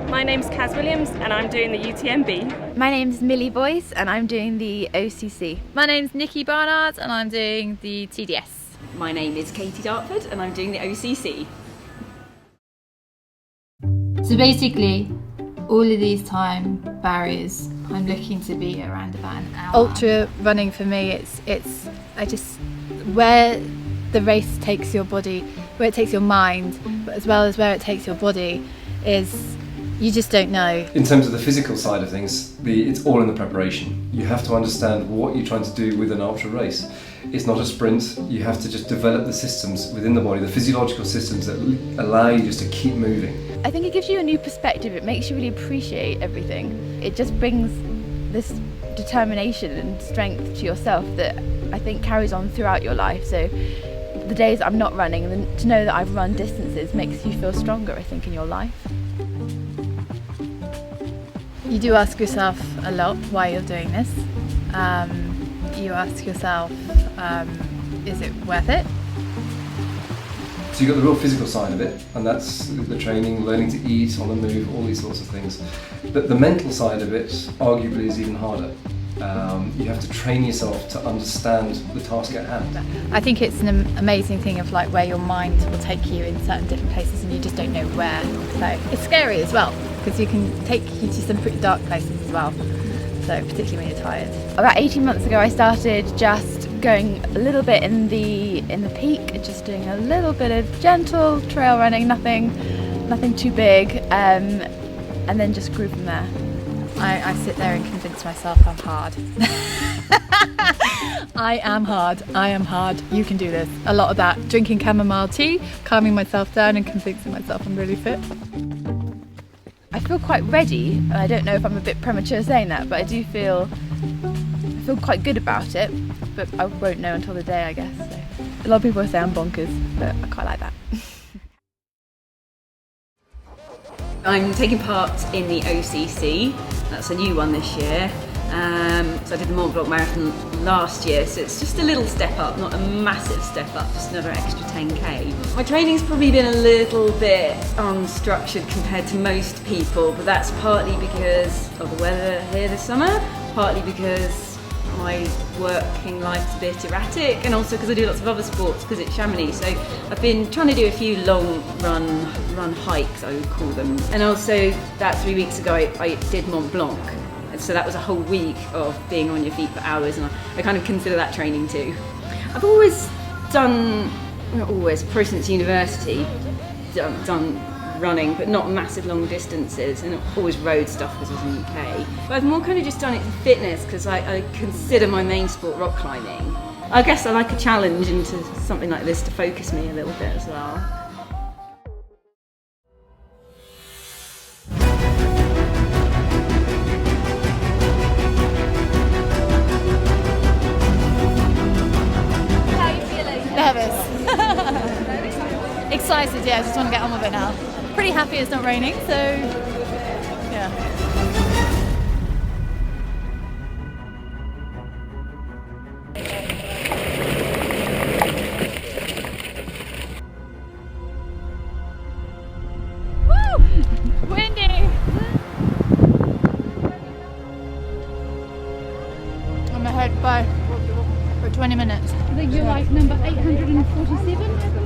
My name's Kaz Williams and I'm doing the UTMB. My name's Millie Boyce and I'm doing the OCC. My name's Nikki Barnard and I'm doing the TDS. My name is Katie Dartford and I'm doing the OCC. So basically, all of these time barriers, I'm looking to be around about an hour. Ultra running for me, it's where the race takes your body, where it takes your mind, but as well as where it takes your body, is you just don't know. In terms of the physical side of things, it's all in the preparation. You have to understand what you're trying to do with an ultra race. It's not a sprint. You have to just develop the systems within the body, the physiological systems that allow you just to keep moving. I think it gives you a new perspective. It makes you really appreciate everything. It just brings this determination and strength to yourself that I think carries on throughout your life. So the days I'm not running, and then to know that I've run distances makes you feel stronger, I think, in your life. You do ask yourself a lot why you're doing this. You ask yourself, is it worth it? So you've got the real physical side of it, and that's the training, learning to eat, on the move, all these sorts of things. But the mental side of it, arguably, is even harder. You have to train yourself to understand the task at hand. I think it's an amazing thing of like where your mind will take you in certain different places and you just don't know where. So it's scary as well, because you can take you to some pretty dark places as well. So particularly when you're tired. About 18 months ago I started just going a little bit in the peak, just doing a little bit of gentle trail running, nothing too big, and then just grew from there. I sit there and convince myself I'm hard. I am hard, you can do this. A lot of that, drinking chamomile tea, calming myself down and convincing myself I'm really fit. I feel quite ready. I don't know if I'm a bit premature saying that, but I feel quite good about it, but I won't know until the day, I guess. So. A lot of people say I'm bonkers, but I quite like that. I'm taking part in the OCC, that's a new one this year. So I did the Mont Blanc Marathon last year, so it's just a little step up, not a massive step up, just another extra 10k. My training's probably been a little bit unstructured compared to most people, but that's partly because of the weather here this summer, partly because my working life's a bit erratic, and also because I do lots of other sports because it's Chamonix. So I've been trying to do a few long run hikes, I would call them. And also that 3 weeks ago I did Mont Blanc. And so that was a whole week of being on your feet for hours, and I kind of consider that training too. I've always done, probably since university, done running, but not massive long distances, and always road stuff because I was in the UK. But I've more kind of just done it for fitness because I consider my main sport rock climbing. I guess I like a challenge into something like this to focus me a little bit as well. Nervous. Excited, yeah, I just want to get on with it now. Pretty happy it's not raining, so yeah. Woo! Windy! I'm ahead by 20 minutes. I think you're like number 847.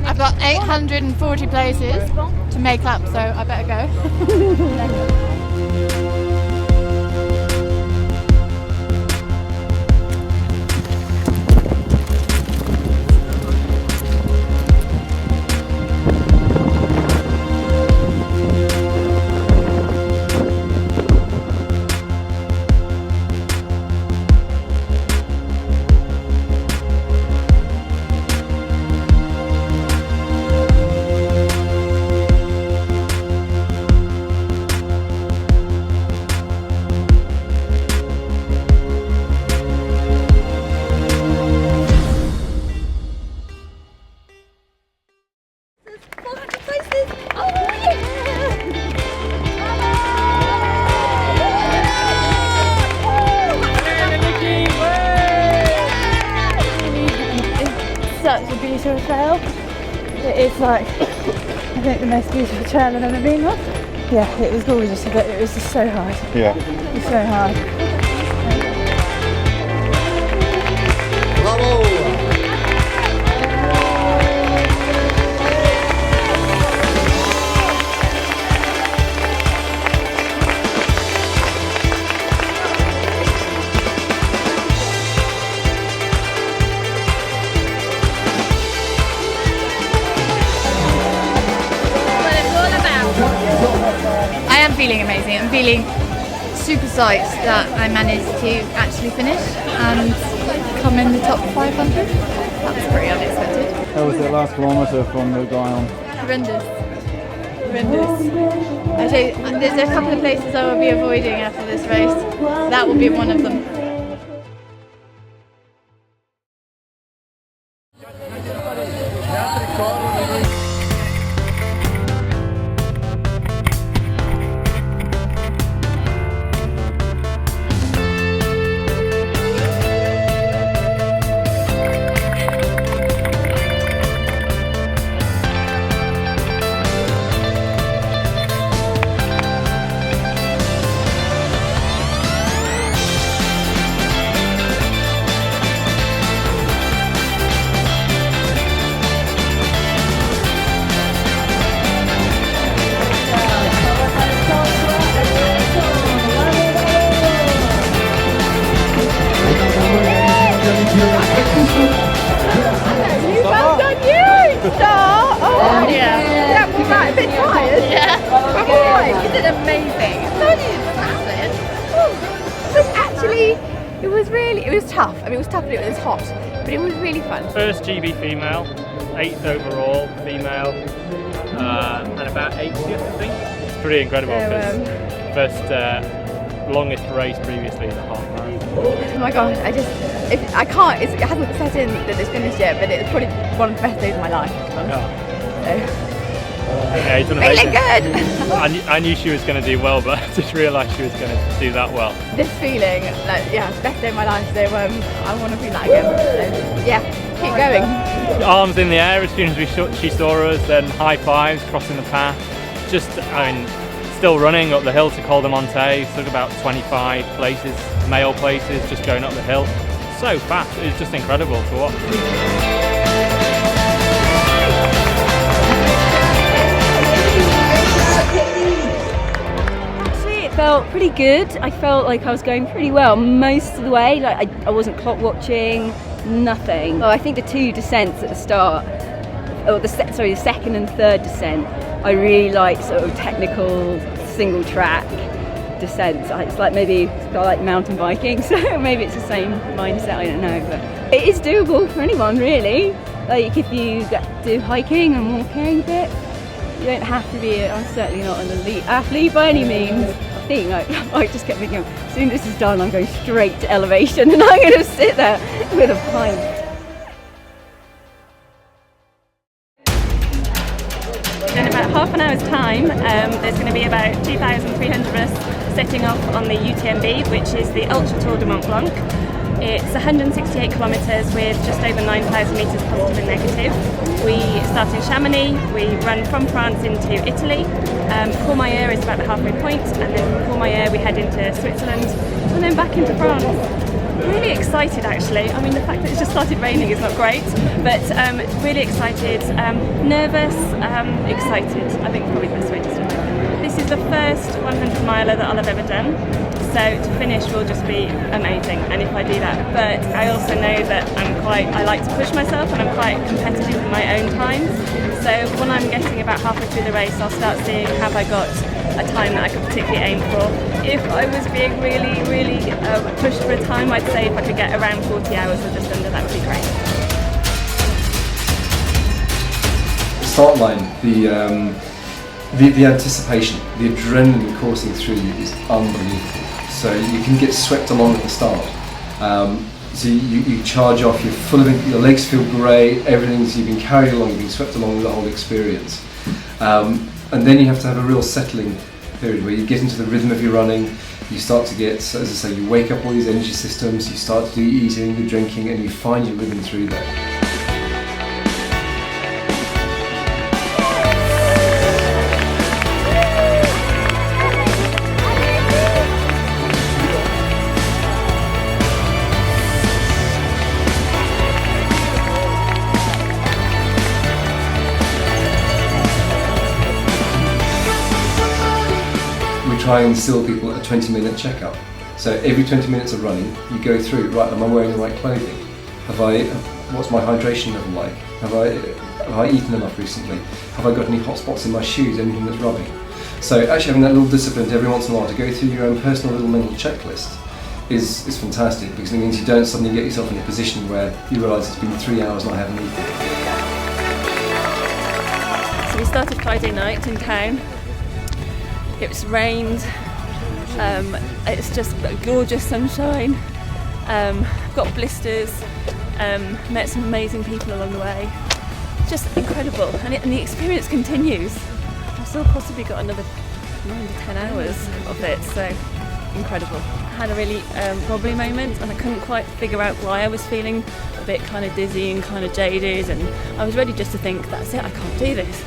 I've got 840 places to make up, so I better go. such a beautiful trail. It is like, I think, the most beautiful trail I've ever been on. Yeah, it was gorgeous, but it was just so hard. Yeah. It was so hard. Bravo! I am feeling amazing. I'm feeling super psyched that I managed to actually finish and come in the top 500. That's pretty unexpected. How was the last kilometre from the guy on? Horrendous. Actually, there's a couple of places I will be avoiding after this race. That will be one of them. It was tough. I mean, it was tough, but it was hot. But it was really fun. First GB female, 8th overall female, and about 80th, I think. It's pretty incredible because first longest race previously is a half marathon. Oh my gosh, it hasn't set in that it's finished yet, but it's probably one of the best days of my life. Yeah, you've done amazing. Feeling good! I knew she was going to do well, but I didn't realise she was going to do that well. This feeling, like, yeah, it's the best day of my life, so I want to feel that again. So, yeah, keep going. Arms in the air as soon as she saw us, then high fives, crossing the path. Just, I mean, still running up the hill to Col de Monte, took about 25 places, male places, just going up the hill. So fast, it's just incredible to watch. Felt pretty good. I felt like I was going pretty well most of the way. Like I wasn't clock watching, nothing. Oh, I think the two descents at the start, or the second and third descent, I really like sort of technical single track descents. It's like maybe I like mountain biking, so maybe it's the same mindset. I don't know, but it is doable for anyone really. Like if you do hiking and walking a bit, you don't have to be. I'm certainly not an elite athlete by any means. I just kept thinking, as soon as this is done, I'm going straight to elevation and I'm going to sit there with a pint. In about half an hour's time, there's going to be about 2,300 of us setting off on the UTMB, which is the Ultra Tour de Mont Blanc. It's 168 kilometres with just over 9,000 metres positive and negative. We start in Chamonix, we run from France into Italy. Courmayeur is about the halfway point, and then from Courmayeur we head into Switzerland and then back into France. Really excited actually. I mean, the fact that it's just started raining is not great, but really excited, nervous, excited. I think probably the best way to describe it. This is the first 100 miler that I'll have ever done. So to finish will just be amazing, and if I do that. But I also know that I like to push myself, and I'm quite competitive in my own times. So when I'm getting about halfway through the race, I'll start seeing have I got a time that I could particularly aim for. If I was being really pushed for a time, I'd say if I could get around 40 hours or just under, that would be great. Start line, the anticipation, the adrenaline coursing through you is unbelievable. So you can get swept along at the start. So you charge off, you're full of it, your legs feel great, you've been carried along, you've been swept along with the whole experience. And then you have to have a real settling period where you get into the rhythm of your running, you start to get, as I say, you wake up all these energy systems, you start to do your eating, your drinking, and you find your rhythm through that. try and instill people a 20-minute checkup. So every 20 minutes of running, you go through, right, am I wearing the right clothing? What's my hydration level like? Have I eaten enough recently? Have I got any hot spots in my shoes, anything that's rubbing? So actually having that little discipline every once in a while to go through your own personal little mental checklist is fantastic, because it means you don't suddenly get yourself in a position where you realise it's been 3 hours and I haven't eaten. So we started Friday night in town. It's rained. It's just gorgeous sunshine. Got blisters. Met some amazing people along the way. Just incredible, and the experience continues. I've still possibly got another 9 to 10 hours of it, so incredible. I had a really wobbly moment, and I couldn't quite figure out why I was feeling a bit kind of dizzy and kind of jaded, and I was ready just to think, that's it, I can't do this,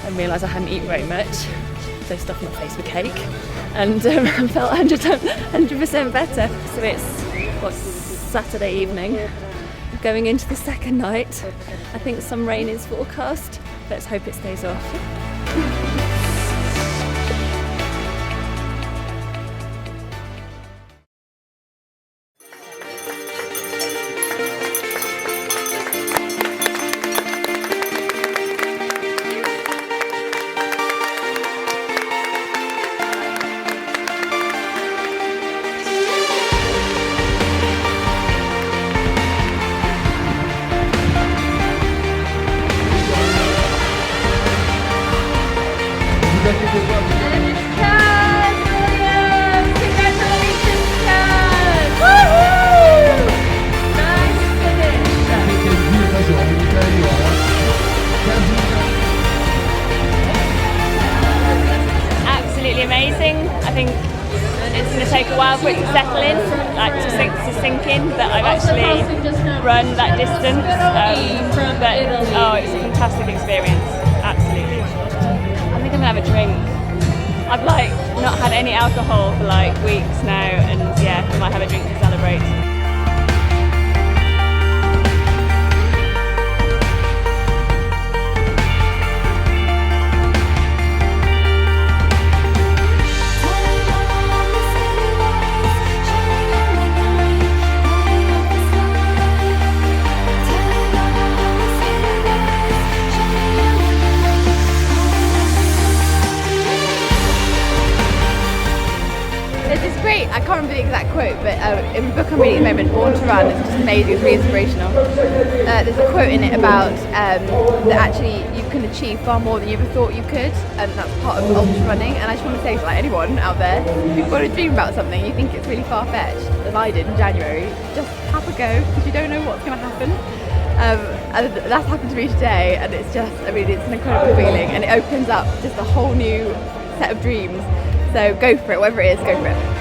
and realised I hadn't eaten very much, so stuffed my face with cake, and I felt 100% better. So it's Saturday evening, going into the second night. I think some rain is forecast. Let's hope it stays off. Absolutely amazing. I think it's going to take a while for it to settle in, like to sink in that I've actually run that distance. But it's a fantastic experience. Absolutely. I think I'm gonna have a drink. I've not had any alcohol for weeks now, and yeah, I might have a drink to celebrate. It's great. I can't remember the exact quote, but in the book I'm reading at the moment, Born to Run, it's just amazing. It's really inspirational. There's a quote in it about that actually you can achieve far more than you ever thought you could, and that's part of ultra running. And I just want to say to anyone out there, if you've got a dream about something, you think it's really far-fetched, as I did in January, just have a go, because you don't know what's going to happen. And that's happened to me today, and it's just, it's an incredible feeling, and it opens up just a whole new set of dreams. So go for it, whatever it is, go for it.